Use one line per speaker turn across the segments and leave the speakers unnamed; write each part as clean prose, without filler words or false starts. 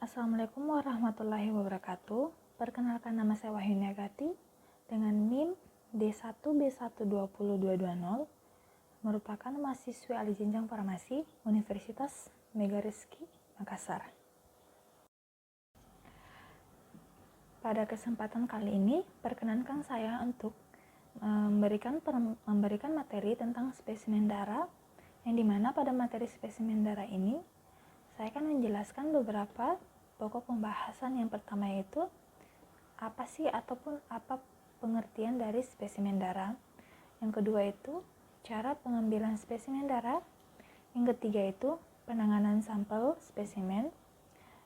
Assalamualaikum warahmatullahi wabarakatuh. Perkenalkan, nama saya Wahyuni Agati dengan NIM D1B1202220, merupakan mahasiswi ahli jenjang farmasi Universitas Megarizky Makassar. Pada kesempatan kali ini, perkenankan saya untuk memberikan materi tentang spesimen darah, yang dimana pada materi spesimen darah ini saya akan menjelaskan beberapa pokok pembahasan. Yang pertama yaitu apa sih ataupun apa pengertian dari spesimen darah. Yang kedua itu cara pengambilan spesimen darah. Yang ketiga itu penanganan sampel spesimen.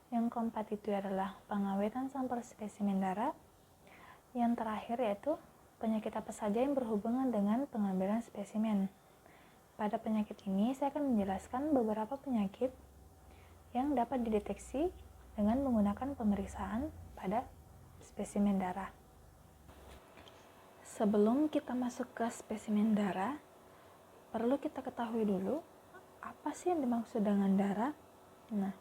Yang keempat itu adalah pengawetan sampel spesimen darah. Yang terakhir yaitu penyakit apa saja yang berhubungan dengan pengambilan spesimen. Pada penyakit ini saya akan menjelaskan beberapa penyakit yang dapat dideteksi dengan menggunakan pemeriksaan pada spesimen darah. Sebelum kita masuk ke spesimen darah, perlu kita ketahui dulu apa sih yang dimaksud dengan darah. Nah,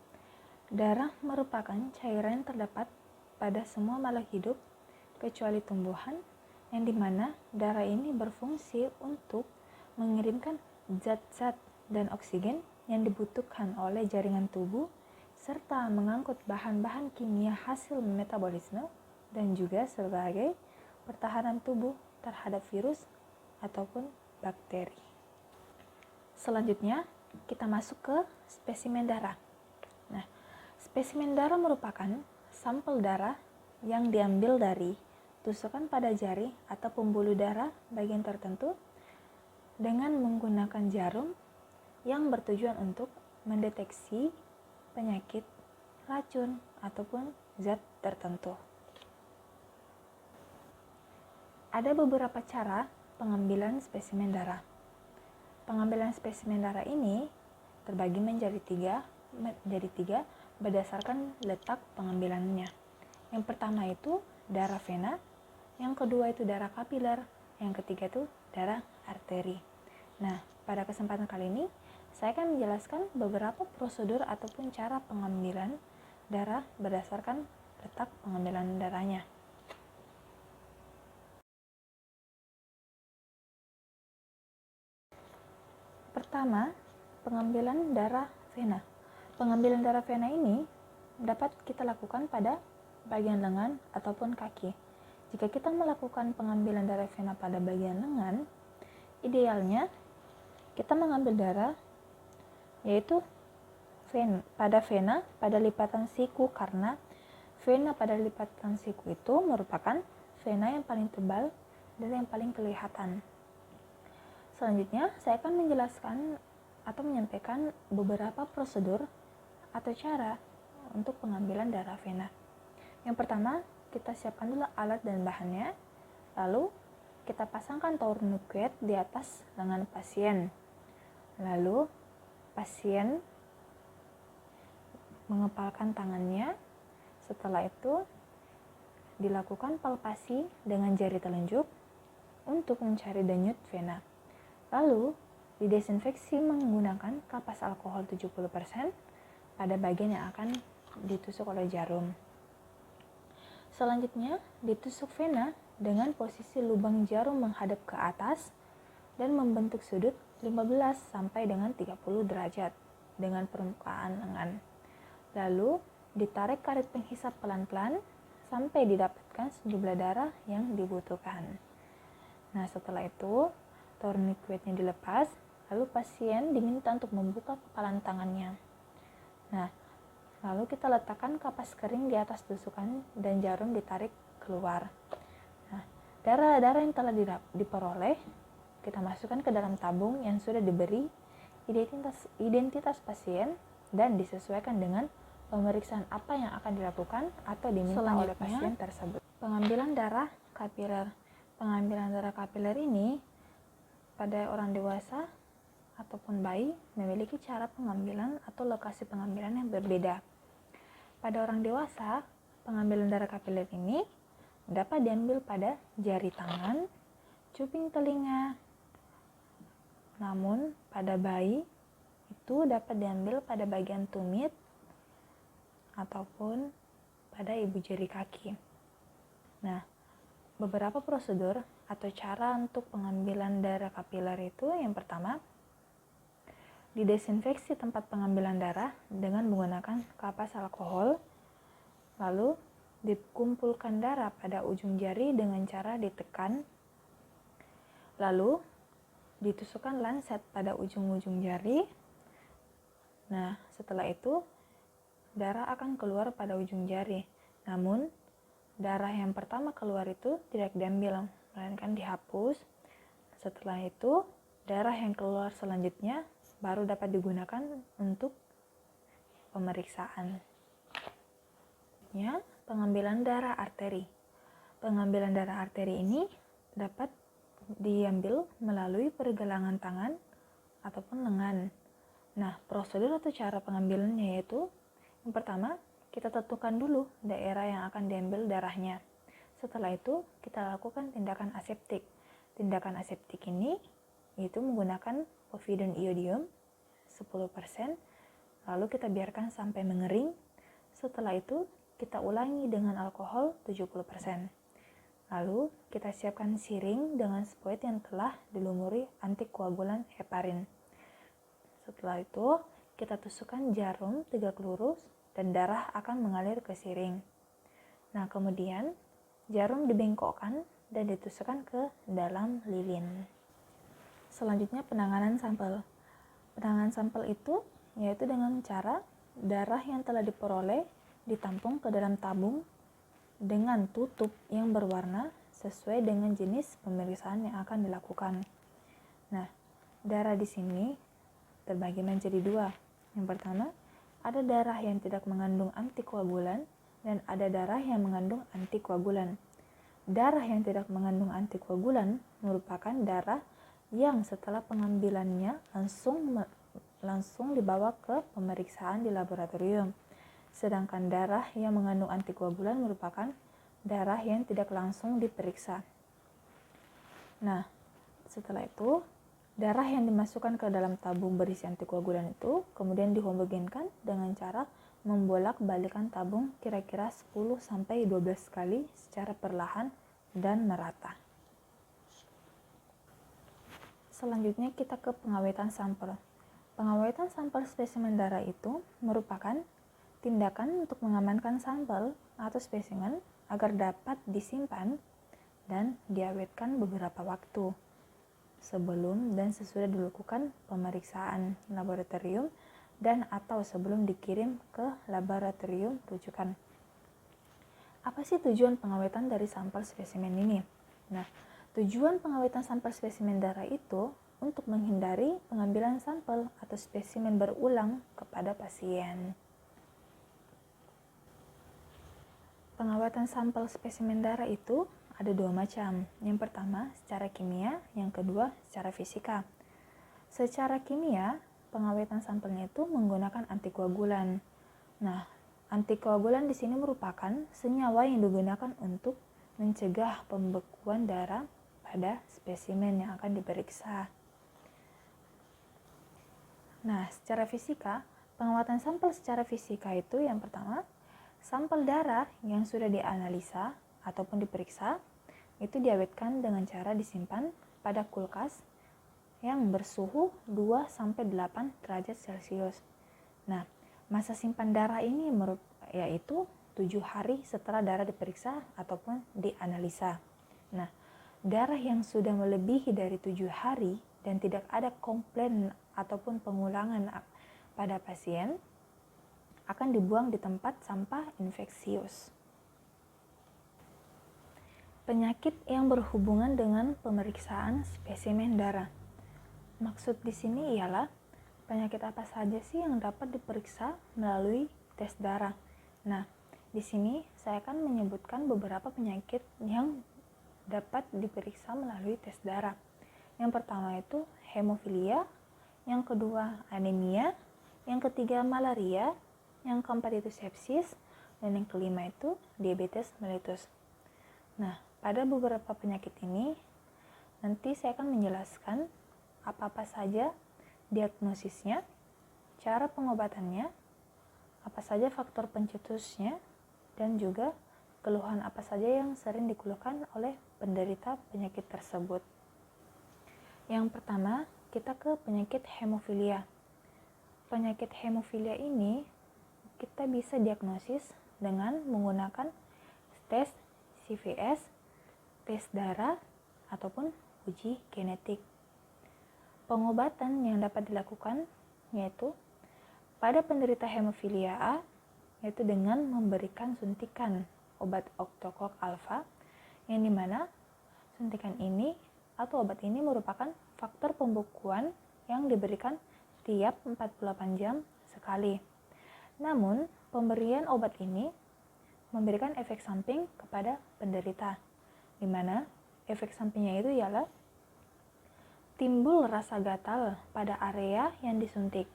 darah merupakan cairan yang terdapat pada semua makhluk hidup kecuali tumbuhan, yang dimana darah ini berfungsi untuk mengirimkan zat-zat dan oksigen yang dibutuhkan oleh jaringan tubuh, serta mengangkut bahan-bahan kimia hasil metabolisme, dan juga sebagai pertahanan tubuh terhadap virus ataupun bakteri. Selanjutnya, kita masuk ke spesimen darah. Nah, spesimen darah merupakan sampel darah yang diambil dari tusukan pada jari atau pembuluh darah bagian tertentu dengan menggunakan jarum yang bertujuan untuk mendeteksi penyakit, racun, ataupun zat tertentu. Ada beberapa cara pengambilan spesimen darah. Pengambilan spesimen darah ini terbagi menjadi tiga berdasarkan letak pengambilannya. Yang pertama itu darah vena, yang kedua itu darah kapiler, yang ketiga itu darah arteri. Nah, pada kesempatan kali ini saya akan menjelaskan beberapa prosedur ataupun cara pengambilan darah berdasarkan letak pengambilan darahnya. Pertama, pengambilan darah vena. Pengambilan darah vena ini dapat kita lakukan pada bagian lengan ataupun kaki. Jika kita melakukan pengambilan darah vena pada bagian lengan, idealnya kita mengambil darah yaitu pada lipatan siku, karena vena pada lipatan siku itu merupakan vena yang paling tebal dan yang paling kelihatan. Selanjutnya, saya akan menjelaskan atau menyampaikan beberapa prosedur atau cara untuk pengambilan darah vena. Yang pertama, kita siapkan dulu alat dan bahannya, lalu kita pasangkan tourniquet di atas lengan pasien. Lalu pasien mengepalkan tangannya. Setelah itu dilakukan palpasi dengan jari telunjuk untuk mencari denyut vena. Lalu didesinfeksi menggunakan kapas alkohol 70% pada bagian yang akan ditusuk oleh jarum. Selanjutnya ditusuk vena dengan posisi lubang jarum menghadap ke atas dan membentuk sudut 15 sampai dengan 30 derajat dengan permukaan lengan. Lalu ditarik karet penghisap pelan-pelan sampai didapatkan sejumlah darah yang dibutuhkan. Nah, setelah itu tourniquetnya dilepas, lalu pasien diminta untuk membuka kepalan tangannya. Nah, lalu kita letakkan kapas kering di atas tusukan dan jarum ditarik keluar. Nah, darah-darah yang telah diperoleh kita masukkan ke dalam tabung yang sudah diberi identitas pasien dan disesuaikan dengan pemeriksaan apa yang akan dilakukan atau diminta oleh pasien tersebut. Pengambilan darah kapiler. Pengambilan darah kapiler ini pada orang dewasa ataupun bayi memiliki cara pengambilan atau lokasi pengambilan yang berbeda. Pada orang dewasa, pengambilan darah kapiler ini dapat diambil pada jari tangan, cuping telinga. Namun pada bayi itu dapat diambil pada bagian tumit ataupun pada ibu jari kaki. Nah, beberapa prosedur atau cara untuk pengambilan darah kapiler itu yang pertama, didesinfeksi tempat pengambilan darah dengan menggunakan kapas alkohol, lalu dikumpulkan darah pada ujung jari dengan cara ditekan, lalu ditusukkan lancet pada ujung-ujung jari. Nah, setelah itu darah akan keluar pada ujung jari. Namun, darah yang pertama keluar itu tidak diambil, melainkan dihapus. Setelah itu, darah yang keluar selanjutnya baru dapat digunakan untuk pemeriksaan. Pengambilan darah arteri. Pengambilan darah arteri ini dapat diambil melalui pergelangan tangan ataupun lengan. Nah, prosedur atau cara pengambilannya yaitu yang pertama, kita tentukan dulu daerah yang akan diambil darahnya. Setelah itu, kita lakukan tindakan aseptik. Tindakan aseptik ini yaitu menggunakan povidone iodium 10%, lalu kita biarkan sampai mengering. Setelah itu, kita ulangi dengan alkohol 70%. Lalu, kita siapkan siring dengan spuit yang telah dilumuri antikoagulan heparin. Setelah itu, kita tusukkan jarum tegak lurus dan darah akan mengalir ke siring. Nah, kemudian jarum dibengkokkan dan ditusukkan ke dalam lilin. Selanjutnya, penanganan sampel. Penanganan sampel itu yaitu dengan cara darah yang telah diperoleh ditampung ke dalam tabung dengan tutup yang berwarna sesuai dengan jenis pemeriksaan yang akan dilakukan. Nah, darah di sini terbagi menjadi dua. Yang pertama, ada darah yang tidak mengandung antikoagulan dan ada darah yang mengandung antikoagulan. Darah yang tidak mengandung antikoagulan merupakan darah yang setelah pengambilannya langsung dibawa ke pemeriksaan di laboratorium. Sedangkan darah yang mengandung antikoagulan merupakan darah yang tidak langsung diperiksa. Nah, setelah itu, darah yang dimasukkan ke dalam tabung berisi antikoagulan itu kemudian dihomogenkan dengan cara membolak-balikan tabung kira-kira 10-12 kali secara perlahan dan merata. Selanjutnya kita ke pengawetan sampel. Pengawetan sampel spesimen darah itu merupakan tindakan untuk mengamankan sampel atau spesimen agar dapat disimpan dan diawetkan beberapa waktu sebelum dan sesudah dilakukan pemeriksaan laboratorium dan atau sebelum dikirim ke laboratorium rujukan. Apa sih tujuan pengawetan dari sampel spesimen ini? Nah, tujuan pengawetan sampel spesimen darah itu untuk menghindari pengambilan sampel atau spesimen berulang kepada pasien. Pengawetan sampel spesimen darah itu ada dua macam. Yang pertama secara kimia, yang kedua secara fisika. Secara kimia, pengawetan sampelnya itu menggunakan antikoagulan. Nah, antikoagulan di sini merupakan senyawa yang digunakan untuk mencegah pembekuan darah pada spesimen yang akan diperiksa. Nah, secara fisika, pengawetan sampel secara fisika itu yang pertama, sampel darah yang sudah dianalisa ataupun diperiksa itu diawetkan dengan cara disimpan pada kulkas yang bersuhu 2-8 derajat Celcius. Nah, masa simpan darah ini yaitu 7 hari setelah darah diperiksa ataupun dianalisa. Nah, darah yang sudah melebihi dari 7 hari dan tidak ada komplain ataupun pengulangan pada pasien akan dibuang di tempat sampah infeksius. Penyakit yang berhubungan dengan pemeriksaan spesimen darah. Maksud di sini ialah penyakit apa saja sih yang dapat diperiksa melalui tes darah. Nah, di sini saya akan menyebutkan beberapa penyakit yang dapat diperiksa melalui tes darah. Yang pertama itu hemofilia, yang kedua anemia, yang ketiga malaria, yang keempat itu sepsis, dan yang kelima itu diabetes mellitus. Nah, pada beberapa penyakit ini, nanti saya akan menjelaskan apa-apa saja diagnosisnya, cara pengobatannya, apa saja faktor pencetusnya, dan juga keluhan apa saja yang sering dikeluhkan oleh penderita penyakit tersebut. Yang pertama, kita ke penyakit hemofilia. Penyakit hemofilia ini kita bisa diagnosis dengan menggunakan tes CVS, tes darah, ataupun uji genetik. Pengobatan yang dapat dilakukan yaitu pada penderita hemofilia A, yaitu dengan memberikan suntikan obat octocok alfa, yang dimana suntikan ini atau obat ini merupakan faktor pembekuan yang diberikan tiap 48 jam sekali. Namun, pemberian obat ini memberikan efek samping kepada penderita, di mana efek sampingnya itu ialah timbul rasa gatal pada area yang disuntik.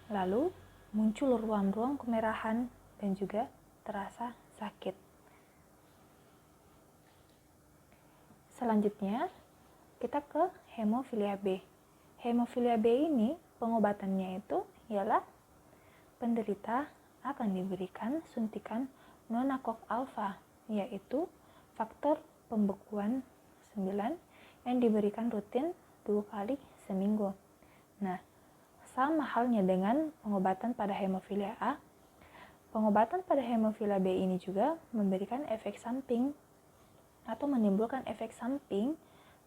Lalu, muncul ruam-ruam kemerahan dan juga terasa sakit. Selanjutnya, kita ke hemofilia B. Hemofilia B ini pengobatannya itu ialah penderita akan diberikan suntikan nonakok alfa, yaitu faktor pembekuan 9 yang diberikan rutin 2 kali seminggu. Nah, sama halnya dengan pengobatan pada hemofilia A, pengobatan pada hemofilia B ini juga memberikan efek samping atau menimbulkan efek samping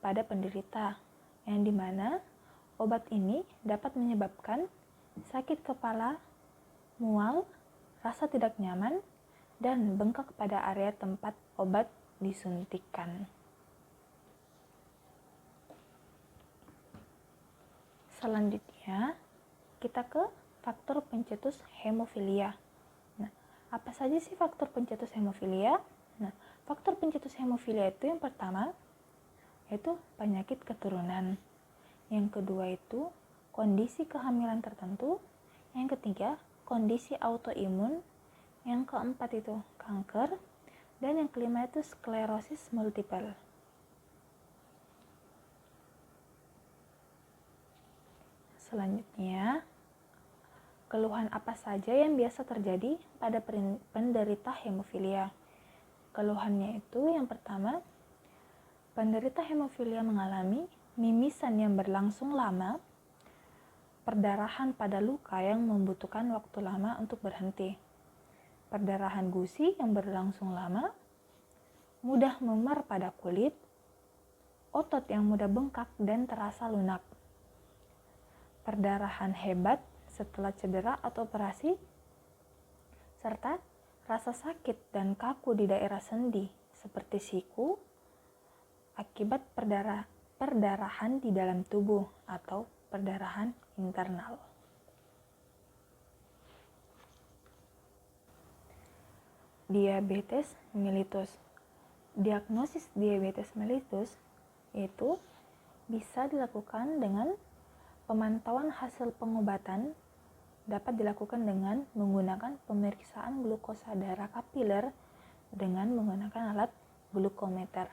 pada penderita, yang dimana obat ini dapat menyebabkan sakit kepala, mual, rasa tidak nyaman, dan bengkak pada area tempat obat disuntikan. Selanjutnya, kita ke faktor pencetus hemofilia. Nah, apa saja sih faktor pencetus hemofilia? Nah, faktor pencetus hemofilia itu yang pertama, yaitu penyakit keturunan. Yang kedua itu kondisi kehamilan tertentu. Yang ketiga, kondisi autoimun. Yang keempat itu kanker. Dan yang kelima itu sklerosis multiple. Selanjutnya, keluhan apa saja yang biasa terjadi pada penderita hemofilia? Keluhannya itu yang pertama, penderita hemofilia mengalami mimisan yang berlangsung lama, perdarahan pada luka yang membutuhkan waktu lama untuk berhenti, perdarahan gusi yang berlangsung lama, mudah memar pada kulit, otot yang mudah bengkak dan terasa lunak, perdarahan hebat setelah cedera atau operasi, serta rasa sakit dan kaku di daerah sendi seperti siku akibat perdarahan di dalam tubuh atau perdarahan internal. Diabetes mellitus. Diagnosis diabetes mellitus yaitu bisa dilakukan dengan pemantauan hasil pengobatan, dapat dilakukan dengan menggunakan pemeriksaan glukosa darah kapiler dengan menggunakan alat glukometer.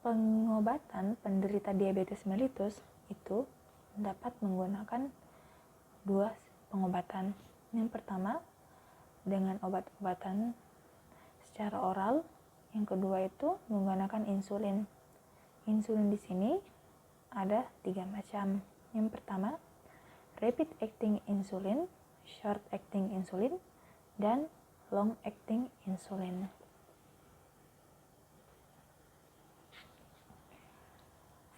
Pengobatan penderita diabetes mellitus itu dapat menggunakan 2 pengobatan. Yang pertama dengan obat-obatan secara oral, yang kedua itu menggunakan insulin. Insulin di sini ada 3 macam. Yang pertama, rapid acting insulin, short acting insulin, dan long acting insulin.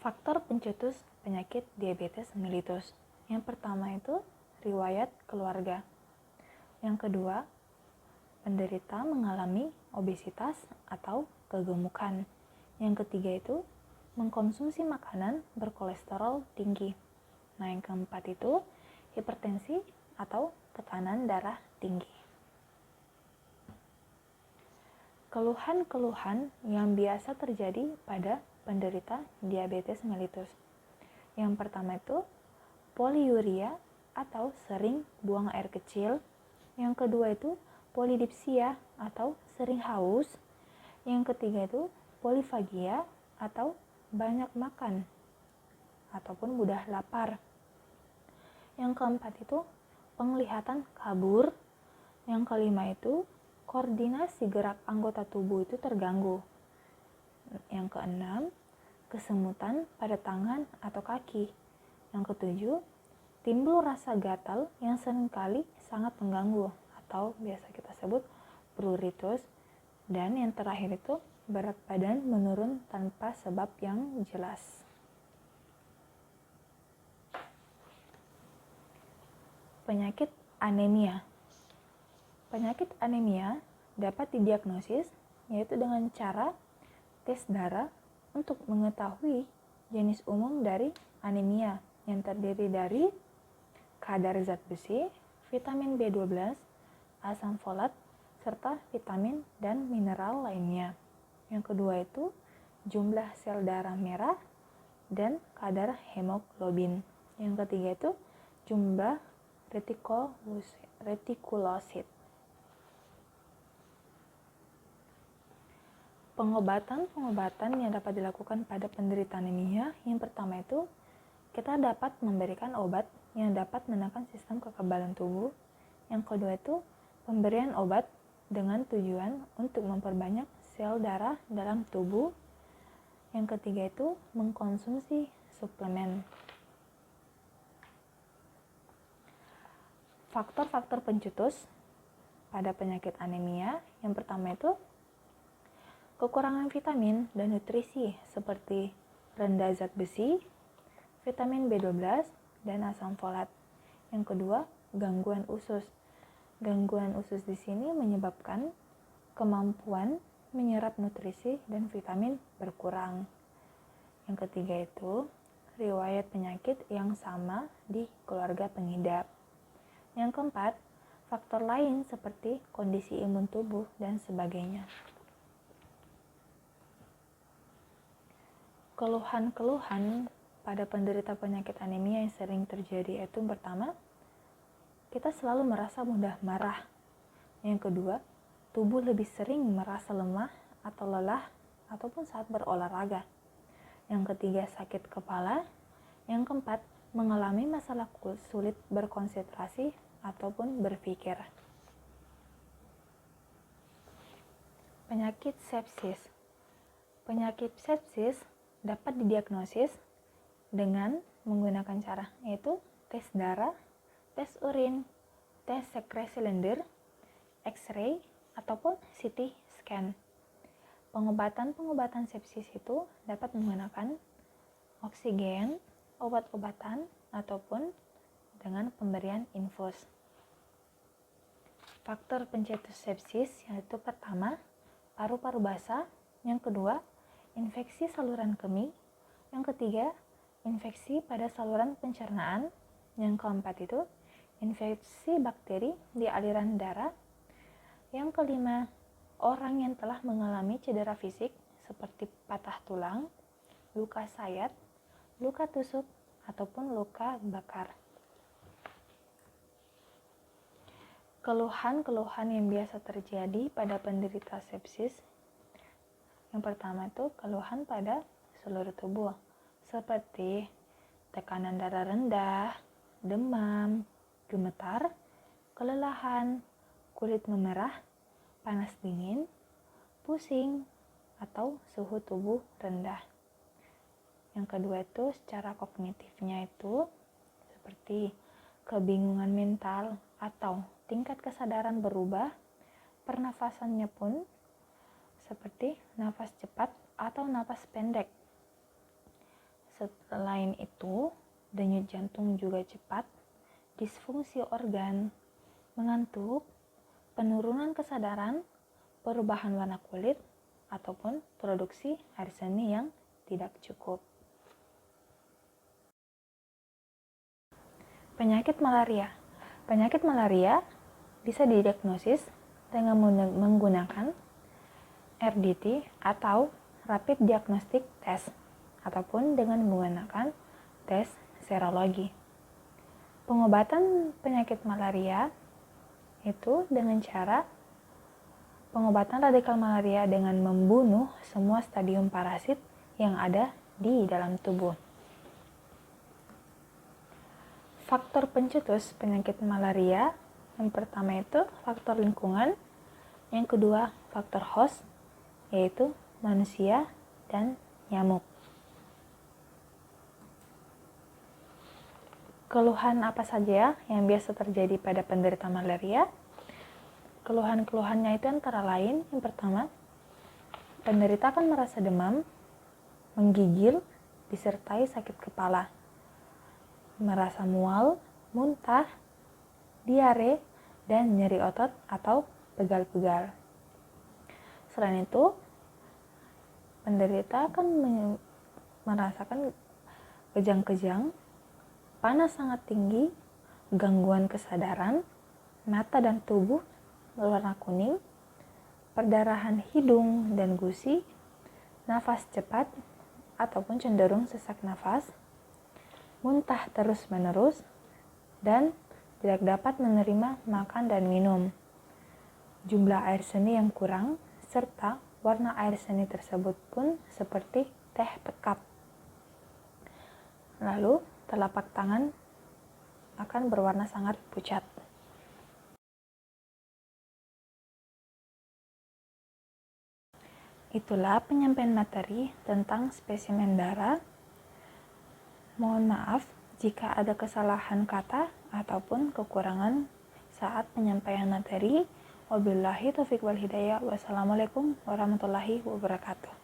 Faktor pencetus penyakit diabetes mellitus. Yang pertama itu riwayat keluarga. Yang kedua, penderita mengalami obesitas atau kegemukan. Yang ketiga itu mengkonsumsi makanan berkolesterol tinggi. Nah, yang keempat itu hipertensi atau tekanan darah tinggi. Keluhan-keluhan yang biasa terjadi pada penderita diabetes mellitus. Yang pertama itu poliuria atau sering buang air kecil. Yang kedua itu polidipsia atau sering haus. Yang ketiga itu polifagia atau banyak makan ataupun mudah lapar. Yang keempat itu penglihatan kabur Yang kelima itu koordinasi gerak anggota tubuh itu terganggu. Yang keenam, kesemutan pada tangan atau kaki. Yang ketujuh, timbul rasa gatal yang seringkali sangat mengganggu atau biasa kita sebut pruritus. Dan yang terakhir itu berat badan menurun tanpa sebab yang jelas. Penyakit anemia. Penyakit anemia dapat didiagnosis yaitu dengan cara tes darah untuk mengetahui jenis umum dari anemia yang terdiri dari kadar zat besi, vitamin B12, asam folat, serta vitamin dan mineral lainnya. Yang kedua itu jumlah sel darah merah dan kadar hemoglobin. Yang ketiga itu jumlah retikulosit. Pengobatan yang dapat dilakukan pada penderita anemia, yang pertama itu kita dapat memberikan obat yang dapat menekan sistem kekebalan tubuh. Yang kedua itu pemberian obat dengan tujuan untuk memperbanyak sel darah dalam tubuh. Yang ketiga itu mengkonsumsi suplemen. Faktor-faktor pencetus pada penyakit anemia, yang pertama itu kekurangan vitamin dan nutrisi seperti rendah zat besi, vitamin B12, dan asam folat. Yang kedua, gangguan usus. Gangguan usus di sini menyebabkan kemampuan menyerap nutrisi dan vitamin berkurang. Yang ketiga itu riwayat penyakit yang sama di keluarga pengidap. Yang keempat, faktor lain seperti kondisi imun tubuh dan sebagainya. Keluhan-keluhan pada penderita penyakit anemia yang sering terjadi yaitu pertama, kita selalu merasa mudah marah. Yang kedua, tubuh lebih sering merasa lemah atau lelah ataupun saat berolahraga. Yang ketiga, sakit kepala. Yang keempat, mengalami masalah sulit berkonsentrasi ataupun berpikir. Penyakit sepsis. Penyakit sepsis dapat didiagnosis dengan menggunakan cara yaitu tes darah, tes urin, tes sekresi lendir, X-ray, ataupun CT scan. Pengobatan sepsis itu dapat menggunakan oksigen, obat-obatan, ataupun dengan pemberian infus. Faktor pencetus sepsis yaitu pertama, paru-paru basah. Yang kedua, infeksi saluran kemih. Yang ketiga, infeksi pada saluran pencernaan. Yang keempat itu, infeksi bakteri di aliran darah. Yang kelima, orang yang telah mengalami cedera fisik seperti patah tulang, luka sayat, luka tusuk, ataupun luka bakar. Keluhan-keluhan yang biasa terjadi pada penderita sepsis. Yang pertama itu keluhan pada seluruh tubuh, seperti tekanan darah rendah, demam, gemetar, kelelahan, kulit memerah, panas dingin, pusing, atau suhu tubuh rendah. Yang kedua itu secara kognitifnya itu seperti kebingungan mental atau tingkat kesadaran berubah, pernafasannya pun seperti nafas cepat atau nafas pendek. Selain itu, denyut jantung juga cepat, disfungsi organ, mengantuk, penurunan kesadaran, perubahan warna kulit, ataupun produksi air seni yang tidak cukup. Penyakit malaria. Penyakit malaria bisa didiagnosis dengan menggunakan RDT atau Rapid Diagnostic Test ataupun dengan menggunakan tes serologi. Pengobatan penyakit malaria itu dengan cara pengobatan radikal malaria dengan membunuh semua stadium parasit yang ada di dalam tubuh. Faktor pencetus penyakit malaria, Yang pertama itu faktor lingkungan, yang kedua faktor host, yaitu manusia dan nyamuk. Keluhan apa saja yang biasa terjadi pada penderita malaria? Keluhan-keluhannya itu antara lain, yang pertama, penderita akan merasa demam, menggigil, disertai sakit kepala, merasa mual, muntah, diare, dan nyeri otot atau pegal-pegal. Selain itu, penderita akan merasakan kejang-kejang, panas sangat tinggi, gangguan kesadaran, mata dan tubuh berwarna kuning, perdarahan hidung dan gusi, nafas cepat ataupun cenderung sesak nafas, muntah terus-menerus, dan tidak dapat menerima makan dan minum. Jumlah air seni yang kurang, serta warna air seni tersebut pun seperti teh pekat. Lalu, telapak tangan akan berwarna sangat pucat. Itulah penyampaian materi tentang spesimen darah. Mohon maaf jika ada kesalahan kata ataupun kekurangan saat penyampaian materi. Wabillahi taufiq wal hidayah. Wassalamualaikum warahmatullahi wabarakatuh.